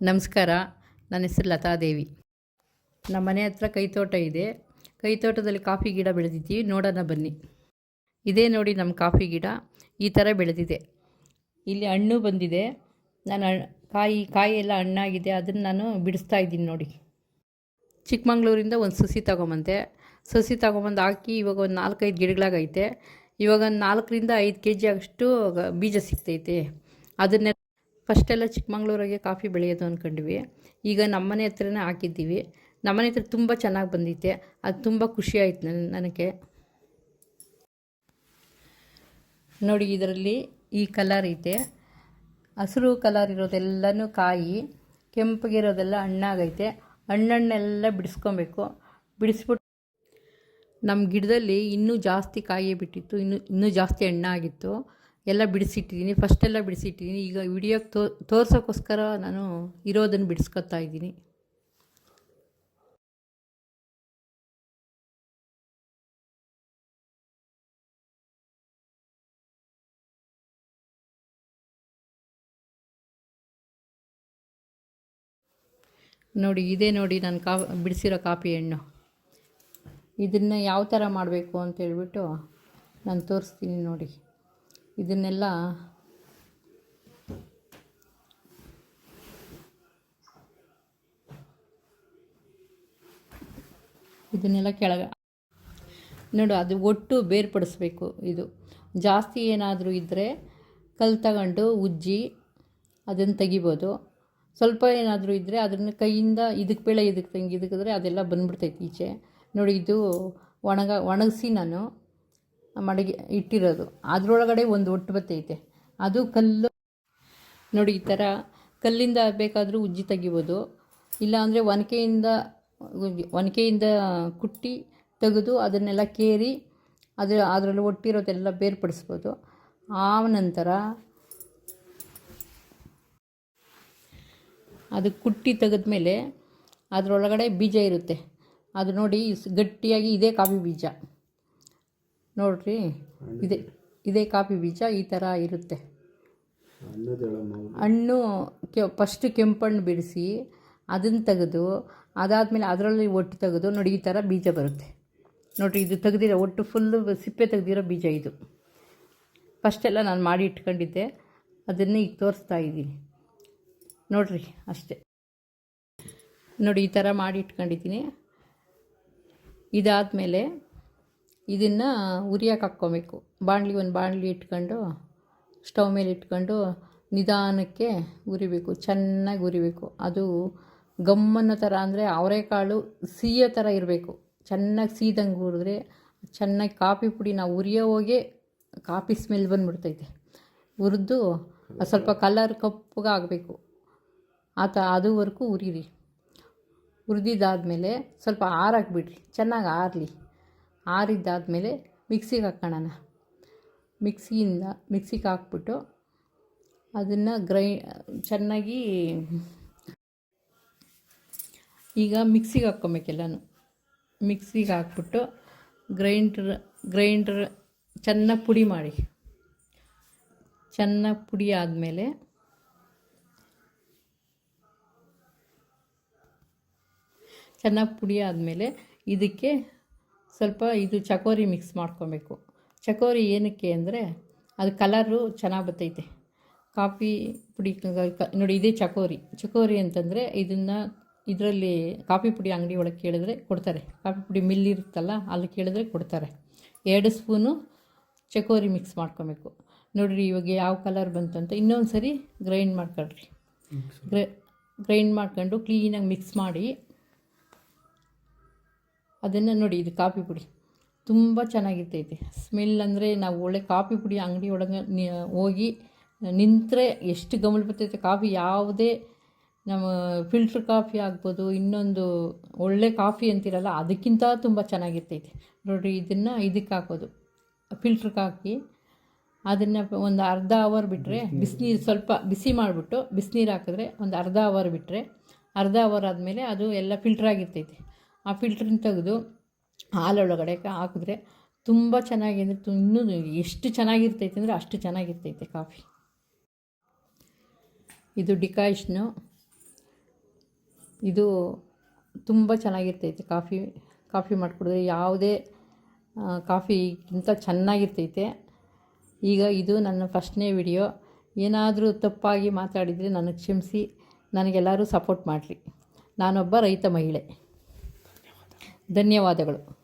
ನಮಸ್ಕಾರ. ನನ್ನ ಹೆಸರು ಲತಾದೇವಿ. ನಮ್ಮ ಮನೆ ಹತ್ರ ಕೈತೋಟ ಇದೆ. ಕೈತೋಟದಲ್ಲಿ ಕಾಫಿ ಗಿಡ ಬೆಳೆದಿದ್ದೀವಿ, ನೋಡೋಣ ಬನ್ನಿ. ಇದೇ ನೋಡಿ ನಮ್ಮ ಕಾಫಿ ಗಿಡ ಈ ಥರ ಬೆಳೆದಿದೆ. ಇಲ್ಲಿ ಹಣ್ಣು ಬಂದಿದೆ. ನಾನು ಕಾಯಿ ಎಲ್ಲ ಹಣ್ಣಾಗಿದೆ, ಅದನ್ನು ನಾನು ಬಿಡಿಸ್ತಾ ಇದ್ದೀನಿ ನೋಡಿ. ಚಿಕ್ಕಮಂಗ್ಳೂರಿಂದ ಒಂದು ಸಸಿ ತೊಗೊಂಬಂದೆ. ಸಸಿ ತೊಗೊಂಬಂದು ಹಾಕಿ ಇವಾಗ ಒಂದು 4-5 ಗಿಡಗಳಾಗೈತೆ. ಇವಾಗ ಒಂದು 4-5 kg ಅಷ್ಟು ಬೀಜ ಸಿಗ್ತೈತೆ. ಅದನ್ನೇ ಫಸ್ಟೆಲ್ಲ ಚಿಕ್ಕಮಂಗ್ಳೂರಾಗೆ ಕಾಫಿ ಬೆಳೆಯೋದು ಅಂದ್ಕೊಂಡ್ವಿ. ಈಗ ನಮ್ಮನೆ ಹತ್ರನೇ ಹಾಕಿದ್ದೀವಿ. ನಮ್ಮನೆ ಹತ್ರ ತುಂಬ ಚೆನ್ನಾಗಿ ಬಂದೈತೆ. ಅದು ತುಂಬ ಖುಷಿ ಆಯ್ತು ನನಗೆ. ನೋಡಿ, ಇದರಲ್ಲಿ ಈ ಕಲರ್ ಐತೆ. ಹಸಿರು ಕಲರ್ ಇರೋದೆಲ್ಲನೂ ಕಾಯಿ, ಕೆಂಪಗಿರೋದೆಲ್ಲ ಹಣ್ಣಾಗೈತೆ. ಹಣ್ಣನ್ನೆಲ್ಲ ಬಿಡಿಸ್ಕೊಬೇಕು. ಬಿಡಿಸ್ಬಿಟ್ಟು ನಮ್ಮ ಗಿಡದಲ್ಲಿ ಇನ್ನೂ ಜಾಸ್ತಿ ಕಾಯಿ ಬಿಟ್ಟಿತ್ತು, ಇನ್ನೂ ಜಾಸ್ತಿ ಹಣ್ಣಾಗಿತ್ತು. ಎಲ್ಲ ಬಿಡಿಸಿಟ್ಟಿದ್ದೀನಿ. ಫಸ್ಟೆಲ್ಲ ಬಿಡಿಸಿಟ್ಟಿದ್ದೀನಿ. ಈಗ ವಿಡಿಯೋಕ್ಕೆ ತೋರ್ಸೋಕ್ಕೋಸ್ಕರ ನಾನು ಇರೋದನ್ನು ಬಿಡಿಸ್ಕೊತಾ ಇದ್ದೀನಿ. ನೋಡಿ, ಇದೇ ನೋಡಿ ನಾನು ಬಿಡಿಸಿರೋ ಕಾಫಿ ಹಣ್ಣು. ಇದನ್ನು ಯಾವ ಥರ ಮಾಡಬೇಕು ಅಂತೇಳ್ಬಿಟ್ಟು ನಾನು ತೋರಿಸ್ತೀನಿ ನೋಡಿ. ಇದನ್ನೆಲ್ಲ ಕೆಳಗೆ ನೋಡು, ಅದು ಒಟ್ಟು ಬೇರ್ಪಡಿಸ್ಬೇಕು. ಇದು ಜಾಸ್ತಿ ಏನಾದರೂ ಇದ್ದರೆ ಕಲ್ಲು ತಗೊಂಡು ಉಜ್ಜಿ ಅದನ್ನು ತೆಗಿಬೋದು. ಸ್ವಲ್ಪ ಏನಾದರೂ ಇದ್ದರೆ ಅದನ್ನು ಕೈಯಿಂದ ಇದಕ್ಕೆ ಬೇಳೆ ಇದಕ್ಕೆ ಇದಕ್ಕಿದ್ರೆ ಅದೆಲ್ಲ ಬಂದ್ಬಿಡ್ತೈತೆ ಈಚೆ. ನೋಡಿ, ಇದು ಒಣಗಿಸಿ ನಾನು ಮಡಗಿ ಇಟ್ಟಿರೋದು. ಅದರೊಳಗಡೆ ಒಂದು ಒಟ್ಟು ಬತ್ತೈತೆ, ಅದು ಕಲ್ಲು. ನೋಡಿ, ಈ ಥರ ಕಲ್ಲಿಂದ ಬೇಕಾದರೂ ಉಜ್ಜಿ ತೆಗಿಬೋದು. ಇಲ್ಲಾಂದರೆ ಒನಕೆಯಿಂದ ಕುಟ್ಟಿ ತೆಗೆದು ಅದನ್ನೆಲ್ಲ ಕೇರಿ ಅದರಲ್ಲಿ ಒಟ್ಟಿರೋದೆಲ್ಲ ಬೇರ್ಪಡಿಸ್ಬೋದು. ಆ ನಂತರ ಅದು ಕುಟ್ಟಿ ತೆಗೆದ್ಮೇಲೆ ಅದರೊಳಗಡೆ ಬೀಜ ಇರುತ್ತೆ. ಅದು ನೋಡಿ ಗಟ್ಟಿಯಾಗಿ ಇದೇ ಕಾಫಿ ಬೀಜ ನೋಡ್ರಿ. ಇದೇ ಕಾಫಿ ಬೀಜ ಈ ಥರ ಇರುತ್ತೆ. ಹಣ್ಣು ಫಸ್ಟು ಕೆಂಪಣ್ಣು ಬಿಡಿಸಿ ಅದನ್ನು ತೆಗೆದು ಅದಾದಮೇಲೆ ಅದರಲ್ಲಿ ಒಟ್ಟು ತೆಗೆದು ನೋಡಿ ಈ ಥರ ಬೀಜ ಬರುತ್ತೆ. ನೋಡಿರಿ, ಇದು ತೆಗೆದಿರೋ ಒಟ್ಟು ಫುಲ್ಲು ಸಿಪ್ಪೆ ತೆಗೆದಿರೋ ಬೀಜ ಇದು. ಫಸ್ಟೆಲ್ಲ ನಾನು ಮಾಡಿ ಇಟ್ಕೊಂಡಿದ್ದೆ, ಅದನ್ನು ಈಗ ತೋರಿಸ್ತಾ ಇದ್ದೀನಿ ನೋಡಿರಿ. ಅಷ್ಟೇ ನೋಡಿ, ಈ ಥರ ಮಾಡಿ ಇಟ್ಕೊಂಡಿದ್ದೀನಿ. ಇದಾದಮೇಲೆ ಇದನ್ನು ಉರಿಯೋಕೆ ಹಾಕ್ಕೊಬೇಕು. ಒಂದು ಬಾಣಲಿ ಇಟ್ಕೊಂಡು ಸ್ಟವ್ ಮೇಲೆ ಇಟ್ಕೊಂಡು ನಿಧಾನಕ್ಕೆ ಉರಿಬೇಕು, ಚೆನ್ನಾಗಿ ಉರಿಬೇಕು. ಅದು ಗಮ್ಮನ್ನೋ ಥರ, ಅಂದರೆ ಅವರೆಕಾಳು ಸಿಹಿಯೋ ಥರ ಇರಬೇಕು. ಚೆನ್ನಾಗಿ ಸೀದಂಗೆ ಹುರಿದ್ರೆ ಚೆನ್ನಾಗಿ ಕಾಫಿ ಪುಡಿ ನಾವು ಉರಿಯೋವಾಗೆ ಕಾಫಿ ಸ್ಮೆಲ್ ಬಂದುಬಿಡ್ತೈತೆ. ಹುರಿದು ಸ್ವಲ್ಪ ಕಲರ್ ಕಪ್ಪಗೆ ಆಗಬೇಕು. ಅದುವರೆಗೂ ಉರಿರಿ. ಹುರಿದಿದ್ದಾದಮೇಲೆ ಸ್ವಲ್ಪ ಆರಾಕ್ಬಿಡ್ರಿ, ಚೆನ್ನಾಗಿ ಆರಲಿ. ಆರಿದ್ದಾದಮೇಲೆ ಮಿಕ್ಸಿಗೆ ಹಾಕ್ಕೊಳ್ಳೋಣ. ಮಿಕ್ಸಿಗೆ ಹಾಕ್ಬಿಟ್ಟು ಅದನ್ನು ಚೆನ್ನಾಗಿ ಈಗ ಮಿಕ್ಸಿಗೆ ಹಾಕ್ಕೊಬೇಕೆಲ್ಲನೂ. ಮಿಕ್ಸಿಗೆ ಹಾಕ್ಬಿಟ್ಟು ಗ್ರೈಂಡ್ರ್ ಚೆನ್ನಾಗಿ ಪುಡಿ ಮಾಡಿ. ಚೆನ್ನಾಗಿ ಪುಡಿ ಆದಮೇಲೆ ಇದಕ್ಕೆ ಸ್ವಲ್ಪ ಇದು ಚಕೋರಿ ಮಿಕ್ಸ್ ಮಾಡ್ಕೊಬೇಕು. ಚಕೋರಿ ಏನಕ್ಕೆ ಅಂದರೆ ಅದು ಕಲರು ಚೆನ್ನಾಗಿ ಬರ್ತೈತೆ. ಕಾಫಿ ಪುಡಿ ನೋಡಿ, ಇದೇ ಚಕೋರಿ ಅಂತಂದರೆ ಇದರಲ್ಲಿ ಕಾಫಿ ಪುಡಿ ಅಂಗಡಿ ಒಳಗೆ ಕೇಳಿದ್ರೆ ಕೊಡ್ತಾರೆ. ಕಾಫಿ ಪುಡಿ ಮಿಲ್ ಇರುತ್ತಲ್ಲ, ಅಲ್ಲಿ ಕೇಳಿದ್ರೆ ಕೊಡ್ತಾರೆ. 2 ಸ್ಪೂನು ಚಕೋರಿ ಮಿಕ್ಸ್ ಮಾಡ್ಕೊಬೇಕು. ನೋಡಿರಿ, ಇವಾಗ ಯಾವ ಕಲರ್ ಬಂತಂತ ಇನ್ನೊಂದು ಸರಿ ಗ್ರೈಂಡ್ ಮಾಡ್ಕೊಳ್ರಿ. ಗ್ರೈಂಡ್ ಮಾಡ್ಕೊಂಡು ಕ್ಲೀನಾಗಿ ಮಿಕ್ಸ್ ಮಾಡಿ ಅದನ್ನು ನೋಡಿ, ಇದು ಕಾಫಿ ಪುಡಿ ತುಂಬ ಚೆನ್ನಾಗಿರ್ತೈತೆ ಸ್ಮೆಲ್. ಅಂದರೆ ನಾವು ಒಳ್ಳೆ ಕಾಫಿ ಪುಡಿ ಅಂಗಡಿ ಒಳಗೆ ಹೋಗಿ ನಿಂತರೆ ಎಷ್ಟು ಗಮಲ ಬರ್ತೈತೆ ಕಾಫಿ. ಯಾವುದೇ ನಮ್ಮ ಫಿಲ್ಟ್ರ್ ಕಾಫಿ ಆಗ್ಬೋದು, ಇನ್ನೊಂದು ಒಳ್ಳೆ ಕಾಫಿ ಅಂತಿರಲ್ಲ, ಅದಕ್ಕಿಂತ ತುಂಬ ಚೆನ್ನಾಗಿರ್ತೈತೆ ನೋಡಿರಿ. ಇದನ್ನು ಇದಕ್ಕೆ ಹಾಕೋದು, ಫಿಲ್ಟ್ರಿಗೆ ಹಾಕಿ ಅದನ್ನು ಒಂದು ಅರ್ಧ ಅವರ್ ಬಿಟ್ಟರೆ, ಬಿಸಿನೀರು ಸ್ವಲ್ಪ ಬಿಸಿ ಮಾಡಿಬಿಟ್ಟು ಬಿಸಿನೀರು ಹಾಕಿದ್ರೆ ಒಂದು ಅರ್ಧ ಅವರ್ ಬಿಟ್ಟರೆ, ಅರ್ಧ ಅವರ್ ಆದಮೇಲೆ ಅದು ಎಲ್ಲ ಫಿಲ್ಟ್ರಾಗಿರ್ತೈತೆ. ಆ ಫಿಲ್ಟ್ರನ್ನ ತೆಗೆದು ಹಾಲೊಳಗಡೆ ಹಾಕಿದ್ರೆ ತುಂಬ ಚೆನ್ನಾಗಿ, ಅಂದರೆ ಇನ್ನೂ ಎಷ್ಟು ಚೆನ್ನಾಗಿರ್ತೈತೆ ಅಂದರೆ ಅಷ್ಟು ಚೆನ್ನಾಗಿರ್ತೈತೆ ಕಾಫಿ. ಇದು ಡಿಕಾಷನ್ನು ಇದು ತುಂಬ ಚೆನ್ನಾಗಿರ್ತೈತೆ. ಕಾಫಿ ಮಾಡಿಕೊಡಿದ್ರೆ ಯಾವುದೇ ಕಾಫಿಗಿಂತ ಚೆನ್ನಾಗಿರ್ತೈತೆ. ಈಗ ಇದು ನನ್ನ ಫಸ್ಟ್ನೇ ವಿಡಿಯೋ. ಏನಾದರೂ ತಪ್ಪಾಗಿ ಮಾತಾಡಿದರೆ ನನಗೆ ಕ್ಷಮಿಸಿ, ನನಗೆಲ್ಲರೂ ಸಪೋರ್ಟ್ ಮಾಡಿರಿ. ನಾನೊಬ್ಬ ರೈತ ಮಹಿಳೆ. ಧನ್ಯವಾದಗಳು.